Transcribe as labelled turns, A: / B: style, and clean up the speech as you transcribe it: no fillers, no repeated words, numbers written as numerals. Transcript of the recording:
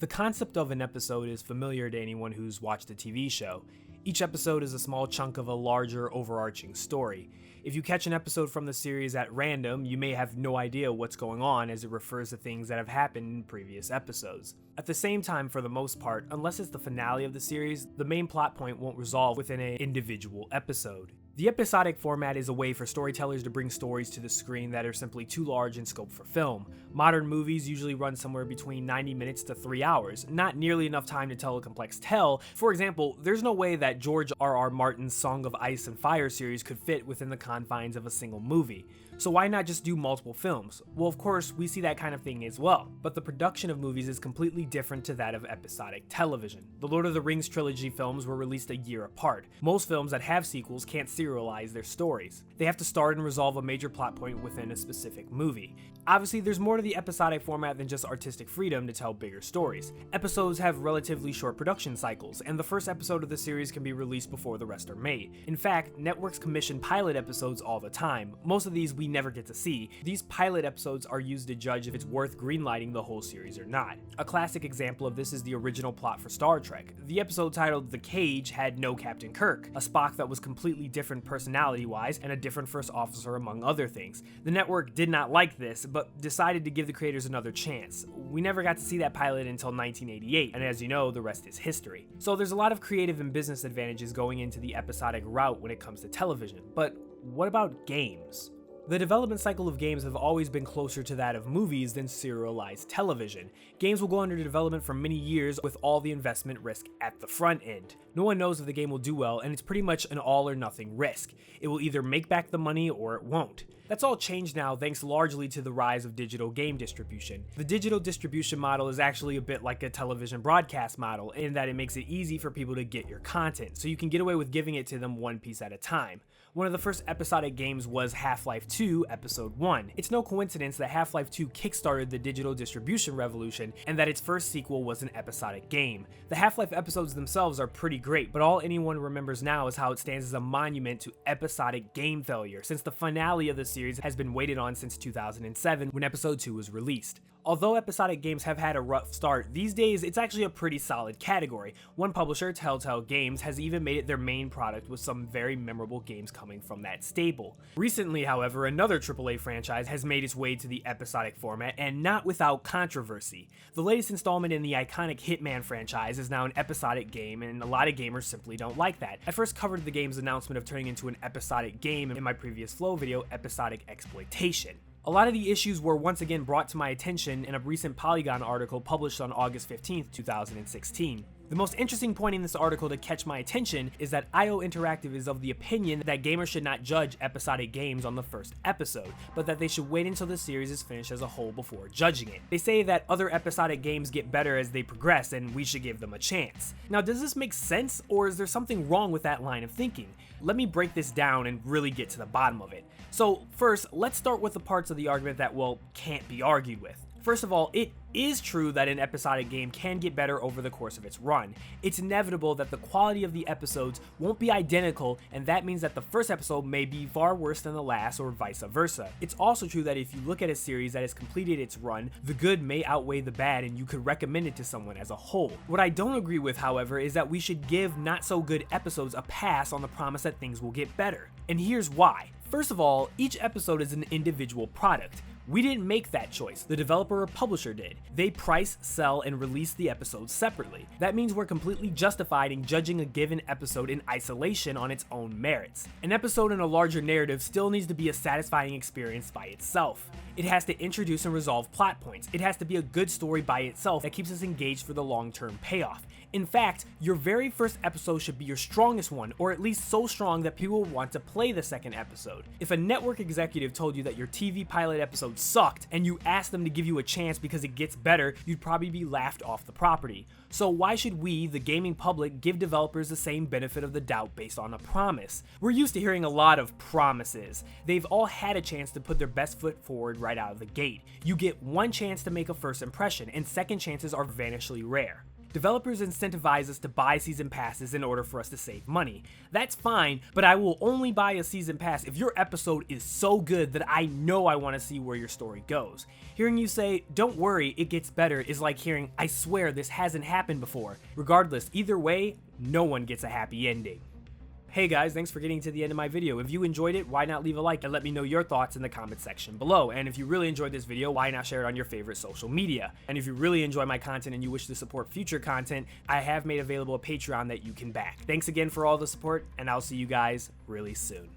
A: The concept of an episode is familiar to anyone who's watched a TV show. Each episode is a small chunk of a larger, overarching story. If you catch an episode from the series at random, you may have no idea what's going on as it refers to things that have happened in previous episodes. At the same time, for the most part, unless it's the finale of the series, the main plot point won't resolve within an individual episode. The episodic format is a way for storytellers to bring stories to the screen that are simply too large in scope for film. Modern movies usually run somewhere between 90 minutes to 3 hours, not nearly enough time to tell a complex tale. For example, there's no way that George R.R. Martin's Song of Ice and Fire series could fit within the confines of a single movie. So why not just do multiple films? Well, of course, we see that kind of thing as well, but the production of movies is completely different to that of episodic television. The Lord of the Rings trilogy films were released a year apart. Most films that have sequels can't serialize their stories. They have to start and resolve a major plot point within a specific movie. Obviously, there's more to the episodic format than just artistic freedom to tell bigger stories. Episodes have relatively short production cycles, and the first episode of the series can be released before the rest are made. In fact, networks commission pilot episodes all the time. Most of these we never get to see. These pilot episodes are used to judge if it's worth greenlighting the whole series or not. A classic example of this is the original plot for Star Trek. The episode titled The Cage had no Captain Kirk, a Spock that was completely different personality-wise and a different first officer among other things. The network did not like this, but decided to give the creators another chance. We never got to see that pilot until 1988, and as you know, the rest is history. So there's a lot of creative and business advantages going into the episodic route when it comes to television. But what about games? The development cycle of games have always been closer to that of movies than serialized television. Games will go under development for many years with all the investment risk at the front end. No one knows if the game will do well, and it's pretty much an all or nothing risk. It will either make back the money or it won't. That's all changed now thanks largely to the rise of digital game distribution. The digital distribution model is actually a bit like a television broadcast model in that it makes it easy for people to get your content, so you can get away with giving it to them one piece at a time. One of the first episodic games was Half-Life 2 Episode 1. It's no coincidence that Half-Life 2 kickstarted the digital distribution revolution and that its first sequel was an episodic game. The Half-Life episodes themselves are pretty great, but all anyone remembers now is how it stands as a monument to episodic game failure, since the finale of the series has been waited on since 2007 when Episode 2 was released. Although episodic games have had a rough start, these days it's actually a pretty solid category. One publisher, Telltale Games, has even made it their main product with some very memorable games coming from that stable. Recently, however, another AAA franchise has made its way to the episodic format, and not without controversy. The latest installment in the iconic Hitman franchise is now an episodic game, and a lot of gamers simply don't like that. I first covered the game's announcement of turning into an episodic game in my previous Flow video, Episodic Exploitation. A lot of the issues were once again brought to my attention in a recent Polygon article published on August 15, 2016. The most interesting point in this article to catch my attention is that IO Interactive is of the opinion that gamers should not judge episodic games on the first episode, but that they should wait until the series is finished as a whole before judging it. They say that other episodic games get better as they progress and we should give them a chance. Now, does this make sense, or is there something wrong with that line of thinking? Let me break this down and really get to the bottom of it. So first, let's start with the parts of the argument that, well, can't be argued with. First of all, it is true that an episodic game can get better over the course of its run. It's inevitable that the quality of the episodes won't be identical, and that means that the first episode may be far worse than the last, or vice versa. It's also true that if you look at a series that has completed its run, the good may outweigh the bad and you could recommend it to someone as a whole. What I don't agree with, however, is that we should give not so good episodes a pass on the promise that things will get better. And here's why. First of all, each episode is an individual product. We didn't make that choice, the developer or publisher did. They price, sell, and release the episodes separately. That means we're completely justified in judging a given episode in isolation on its own merits. An episode in a larger narrative still needs to be a satisfying experience by itself. It has to introduce and resolve plot points. It has to be a good story by itself that keeps us engaged for the long-term payoff. In fact, your very first episode should be your strongest one, or at least so strong that people will want to play the second episode. If a network executive told you that your TV pilot episode sucked, and you asked them to give you a chance because it gets better, you'd probably be laughed off the property. So why should we, the gaming public, give developers the same benefit of the doubt based on a promise? We're used to hearing a lot of promises. They've all had a chance to put their best foot forward right out of the gate. You get one chance to make a first impression, and second chances are vanishingly rare. Developers incentivize us to buy season passes in order for us to save money. That's fine, but I will only buy a season pass if your episode is so good that I know I want to see where your story goes. Hearing you say, "Don't worry, it gets better," is like hearing, "I swear this hasn't happened before." Regardless, either way, no one gets a happy ending. Hey guys, thanks for getting to the end of my video. If you enjoyed it, why not leave a like and let me know your thoughts in the comment section below. And if you really enjoyed this video, why not share it on your favorite social media? And if you really enjoy my content and you wish to support future content, I have made available a Patreon that you can back. Thanks again for all the support, and I'll see you guys really soon.